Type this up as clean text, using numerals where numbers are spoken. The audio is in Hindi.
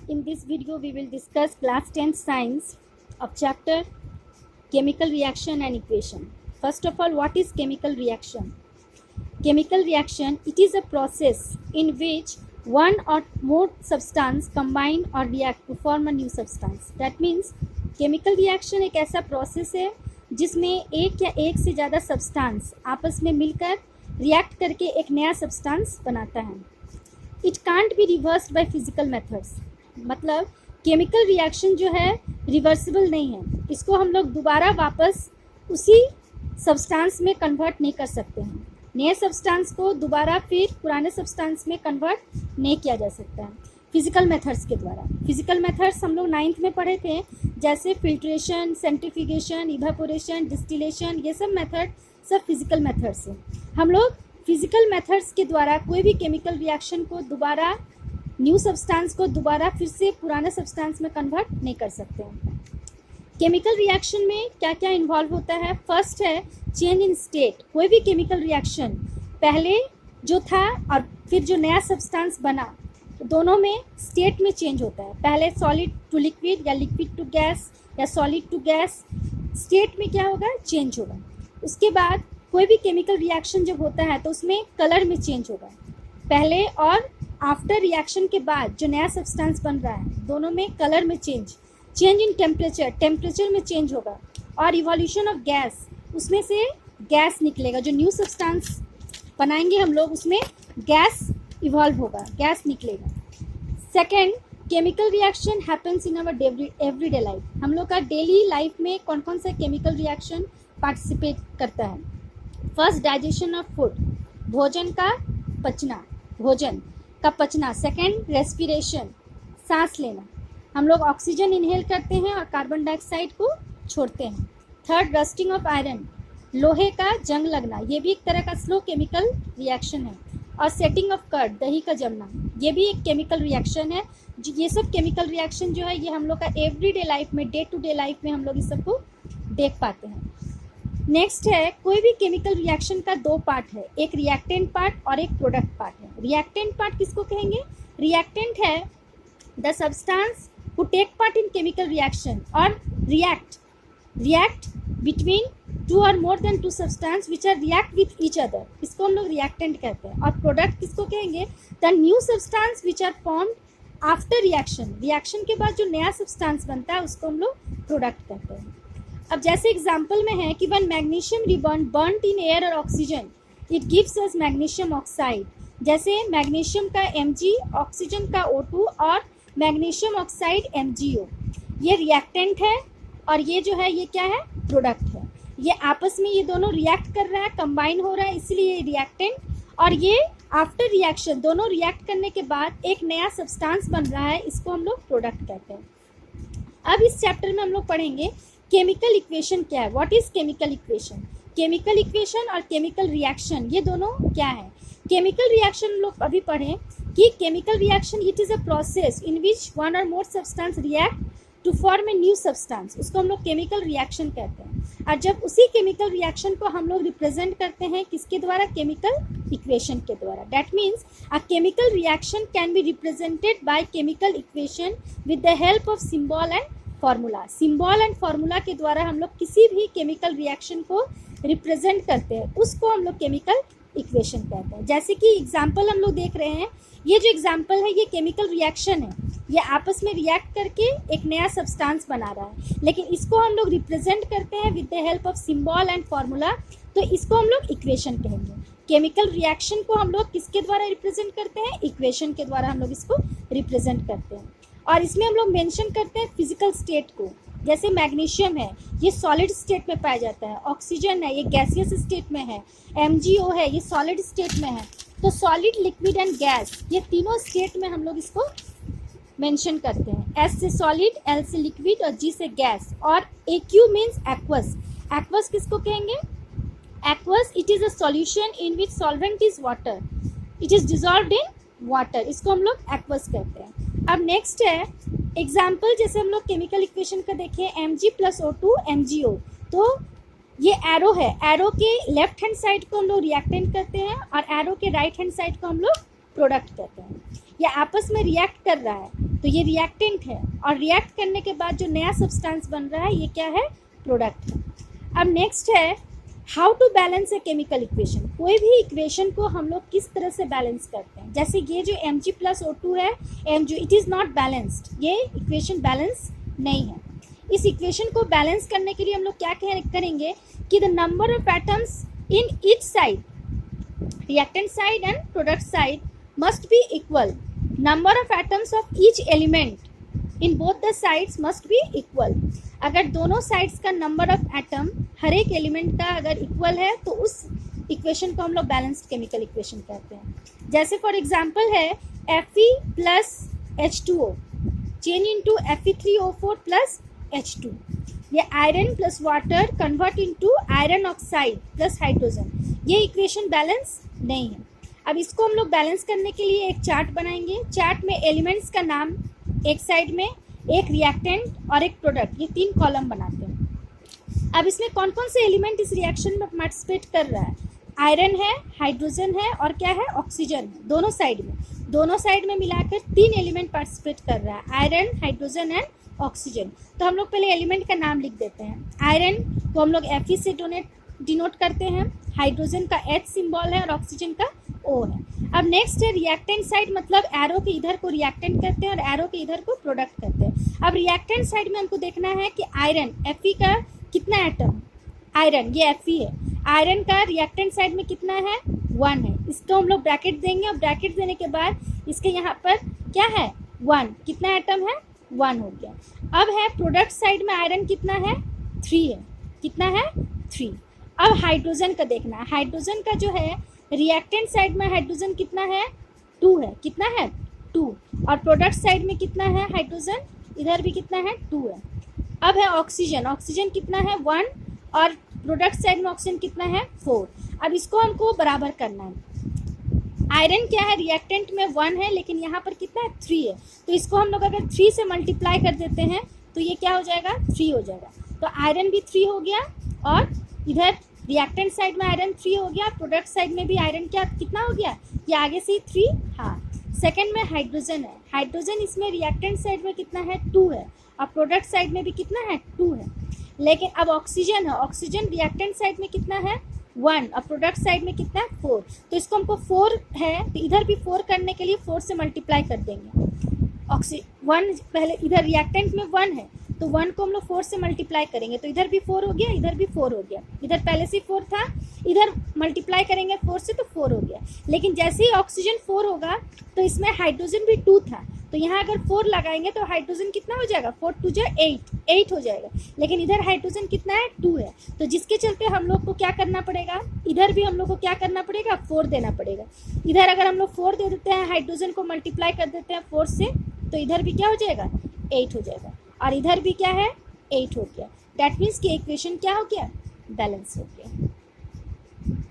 In this video, we will discuss class 10 science of chapter chemical reaction and equation. First of all, what is chemical reaction? Chemical reaction, it is a process in which one or more substance combine or react to form a new substance. That means chemical reaction एक ऐसा process है जिसमें एक या एक से ज़्यादा substance आपस में मिलकर react करके एक नया substance बनाता है. It can't be reversed by physical methods. मतलब केमिकल रिएक्शन जो है रिवर्सिबल नहीं है, इसको हम लोग दोबारा वापस उसी सब्सटेंस में कन्वर्ट नहीं कर सकते हैं. नए सब्सटेंस को दोबारा फिर पुराने सब्सटेंस में कन्वर्ट नहीं किया जा सकता है फिजिकल मेथड्स के द्वारा. फिजिकल मेथड्स हम लोग 9th में पढ़े थे, जैसे फिल्ट्रेशन, सेंट्रीफ्यूगेशन, इवेपोरेशन, डिस्टिलेशन, ये सब मेथड सब फिजिकल मेथड्स हैं. हम लोग फिजिकल मेथड्स के द्वारा कोई भी केमिकल रिएक्शन को दोबारा न्यू सब्सटेंस को दोबारा फिर से पुराने सब्सटेंस में कन्वर्ट नहीं कर सकते हैं. केमिकल रिएक्शन में क्या क्या इन्वॉल्व होता है? फर्स्ट है चेंज इन स्टेट. कोई भी केमिकल रिएक्शन पहले जो था और फिर जो नया सब्सटेंस बना, तो दोनों में स्टेट में चेंज होता है. पहले सॉलिड टू लिक्विड या लिक्विड टू गैस या सॉलिड टू गैस, स्टेट में क्या होगा? चेंज होगा. उसके बाद कोई भी केमिकल रिएक्शन जब होता है तो उसमें कलर में चेंज होगा. पहले और आफ्टर रिएक्शन के बाद जो नया सब्सटेंस बन रहा है, दोनों में कलर में चेंज इन टेम्परेचर में चेंज होगा. और इवोल्यूशन ऑफ गैस, उसमें से गैस निकलेगा. जो न्यू सब्सटेंस बनाएंगे हम लोग, उसमें गैस इवॉल्व होगा, गैस निकलेगा. Second, chemical reaction happens in our everyday life. हम लोग का डेली लाइफ में कौन कौन सा केमिकल रिएक्शन पार्टिसिपेट करता है? फर्स्ट, डाइजेशन ऑफ फूड, भोजन का पचना. सेकेंड, रेस्पिरेशन, सांस लेना. हम लोग ऑक्सीजन इनहेल करते हैं और कार्बन डाइऑक्साइड को छोड़ते हैं. थर्ड, रस्टिंग ऑफ आयरन, लोहे का जंग लगना, ये भी एक तरह का स्लो केमिकल रिएक्शन है. और सेटिंग ऑफ कर्ड, दही का जमना, ये भी एक केमिकल रिएक्शन है. ये सब केमिकल रिएक्शन जो है ये हम लोग का एवरीडे लाइफ में, डे टू डे लाइफ में हम लोग इस सबको देख पाते हैं. नेक्स्ट है, कोई भी केमिकल रिएक्शन का दो पार्ट है, एक रिएक्टेंट पार्ट और एक प्रोडक्ट पार्ट है. रिएक्टेंट पार्ट किसको कहेंगे? रिएक्टेंट है the substance who take part in chemical reaction और रिएक्ट बिटवीन टू और more than two substance which are react with each other, इसको हम लोग रिएक्टेंट कहते हैं. और प्रोडक्ट किसको कहेंगे? The new substance which are formed after reaction के बाद जो नया सब्सटेंस बनता है उसको हम लोग प्रोडक्ट कहते हैं. अब जैसे एग्जाम्पल में है कि one magnesium ribbon burnt in air और oxygen, it gives us magnesium oxide. जैसे मैग्नीशियम का Mg, ऑक्सीजन का O2 और मैग्नीशियम ऑक्साइड MgO, ये रिएक्टेंट है और ये जो है ये क्या है? प्रोडक्ट है. ये आपस में ये दोनों रिएक्ट कर रहा है, कंबाइन हो रहा है, इसलिए ये रिएक्टेंट. और ये आफ्टर रिएक्शन दोनों रिएक्ट करने के बाद एक नया सब्सटेंस बन रहा है, इसको हम लोग प्रोडक्ट कहते हैं. अब इस चैप्टर में हम लोग पढ़ेंगे केमिकल इक्वेशन क्या है. What is chemical equation? Chemical equation और केमिकल रिएक्शन ये दोनों क्या है? केमिकल रिएक्शन हम लोग अभी पढ़ें कि chemical reaction it is a process in which one or more substance react to form a new substance, उसको हम लोग केमिकल रिएक्शन कहते हैं. और जब उसी केमिकल रिएक्शन को हम लोग रिप्रेजेंट करते हैं किसके द्वारा? केमिकल इक्वेशन के द्वारा. That means a chemical reaction can be represented by chemical equation with the help of symbol and formula. Symbol and formula के द्वारा हम लोग किसी भी केमिकल रिएक्शन को रिप्रेजेंट करते हैं, उसको हम लोग केमिकल इक्वेशन कहते हैं. जैसे कि एग्जाम्पल हम लोग देख रहे हैं, ये जो एग्जाम्पल है ये केमिकल रिएक्शन है, ये आपस में रिएक्ट करके एक नया सब्सटेंस बना रहा है, लेकिन इसको हम लोग रिप्रेजेंट करते हैं with the help of symbol and formula, तो इसको हम लोग इक्वेशन कहेंगे. केमिकल रिएक्शन को हम लोग किसके द्वारा रिप्रेजेंट करते हैं? इक्वेशन के द्वारा हम लोग इसको रिप्रेजेंट करते हैं. और इसमें हम लोग मेंशन करते हैं फिजिकल स्टेट को. जैसे मैग्नीशियम है, ये सॉलिड स्टेट में पाया जाता है. ऑक्सीजन है, ये गैसियस स्टेट में है. MgO है, ये सॉलिड स्टेट में है. तो सॉलिड, लिक्विड एंड गैस, ये तीनों स्टेट में हम लोग इसको मेंशन करते हैं. S से सॉलिड, L से लिक्विड और G से गैस. और AQ मीन्स एक्वस. एक्वस किसको कहेंगे? Aqueous it is a solution in which solvent is water, it is dissolved in water, इसको हम लोग एक्वस कहते हैं. अब नेक्स्ट है एग्जाम्पल, जैसे हम लोग केमिकल इक्वेशन का देखें, Mg + O2 MgO, तो ये एरो है, एरो के लेफ्ट हैंड साइड को हम लोग रिएक्टेंट करते हैं और एरो के राइट हैंड साइड को हम लोग प्रोडक्ट कहते हैं. ये आपस में रिएक्ट कर रहा है, तो ये रिएक्टेंट है, और रिएक्ट करने के बाद जो नया सब्सटेंस बन रहा है ये क्या है, प्रोडक्ट है। अब नेक्स्ट है how to balance a chemical equation. कोई भी इक्वेशन को हम लोग किस तरह से बैलेंस करते हैं। जैसे ये जो Mg+O2 है, Mg it is not balanced, ये इक्वेशन बैलेंस नहीं है। इस इक्वेशन को बैलेंस करने के लिए हम लोग क्या करेंगे कि the number of atoms in each side, reactant side and product side, must be equal. Number of atoms of each element in both the sides must be equal. अगर दोनों साइड्स का नंबर ऑफ एटम हर एक एलिमेंट का अगर इक्वल है तो उस इक्वेशन को हम लोग बैलेंस्ड केमिकल इक्वेशन कहते हैं। जैसे फॉर एग्जांपल है Fe+H2O चेंज इनटू Fe3O4+H2। ये iron plus water convert into iron oxide plus hydrogen. ये इक्वेशन बैलेंस नहीं है। अब इसको हम लोग बैलेंस करने के लिए एक चार्ट बनाएंगे। चार्ट में एलिमेंट्स का नाम एक साइड में, एक रिएक्टेंट और एक प्रोडक्ट, ये 3 कॉलम बनाते हैं। अब इसमें कौन कौन से एलिमेंट इस रिएक्शन में पार्टिसिपेट कर रहा है। आयरन है, हाइड्रोजन है और क्या है, ऑक्सीजन है। दोनों साइड में मिलाकर 3 एलिमेंट पार्टिसिपेट कर रहा है, आयरन, हाइड्रोजन एंड ऑक्सीजन। तो हम लोग पहले एलिमेंट का नाम लिख देते हैं। आयरन को हम लोग Fe से डिनोट करते हैं, हाइड्रोजन का H सिंबल है और ऑक्सीजन का O है। अब नेक्स्ट है रिएक्टेंट साइड, मतलब एरो के इधर को रिएक्टेंट करते हैं और एरो के इधर को प्रोडक्ट करते हैं। अब रिएक्टेंट साइड में हमको देखना है कि आयरन Fe का कितना एटम, आयरन ये Fe है, आयरन का रिएक्टेंट साइड में कितना है, 1 है। इसको हम लोग ब्रैकेट देंगे और ब्रैकेट देने के बाद इसके यहाँ पर क्या है, 1, कितना एटम है, 1 हो गया। अब है प्रोडक्ट साइड में आयरन कितना है, 3 है, कितना है, 3। अब हाइड्रोजन का देखना है। हाइड्रोजन का जो है रिएक्टेंट साइड में हाइड्रोजन कितना है, 2 है, कितना है, 2। और प्रोडक्ट साइड में कितना है हाइड्रोजन, इधर भी कितना है, 2 है। अब है ऑक्सीजन, ऑक्सीजन कितना है, 1, और प्रोडक्ट साइड में ऑक्सीजन कितना है, 4। अब इसको हमको बराबर करना है। आयरन क्या है, रिएक्टेंट में 1 है, लेकिन यहाँ पर कितना है, 3 है। तो इसको हम लोग अगर 3 से मल्टीप्लाई कर देते हैं तो ये क्या हो जाएगा, 3 हो जाएगा। तो आयरन भी 3 हो गया, और इधर रिएक्टेंट साइड में आयरन 3 हो गया, प्रोडक्ट साइड में भी आयरन क्या कितना हो गया, ये आगे से ही 3, हाँ। सेकेंड में हाइड्रोजन है। हाइड्रोजन इसमें रिएक्टेंट साइड में कितना है, 2 है, और प्रोडक्ट साइड में भी कितना है, 2 है। लेकिन अब ऑक्सीजन है, ऑक्सीजन रिएक्टेंट साइड में कितना है, 1, और प्रोडक्ट साइड में कितना है, 4। तो इसको हमको 4 है तो इधर भी 4 करने के लिए 4 से मल्टीप्लाई कर देंगे। 1 पहले इधर रिएक्टेंट में 1 है तो 1 को हम लोग 4 से मल्टीप्लाई करेंगे, तो इधर भी 4 हो गया, इधर भी 4 हो गया। इधर पहले से 4 था, इधर मल्टीप्लाई करेंगे 4 से तो 4 हो गया। लेकिन जैसे ही ऑक्सीजन 4 होगा तो इसमें हाइड्रोजन भी 2 था, तो यहाँ अगर 4 लगाएंगे तो हाइड्रोजन कितना हो जाएगा, 4 2 जा 8 हो जाएगा। लेकिन इधर हाइड्रोजन कितना है, 2 है। तो जिसके चलते हम लोग को क्या करना पड़ेगा, इधर भी हम लोग को क्या करना पड़ेगा, 4 देना पड़ेगा। इधर अगर हम लोग 4 दे देते हैं, हाइड्रोजन को मल्टीप्लाई कर देते हैं 4 से, तो इधर भी क्या हो जाएगा, 8 हो जाएगा, और इधर भी क्या है, 8 हो गया। दैट मीन्स कि इक्वेशन क्या हो गया, बैलेंस हो गया।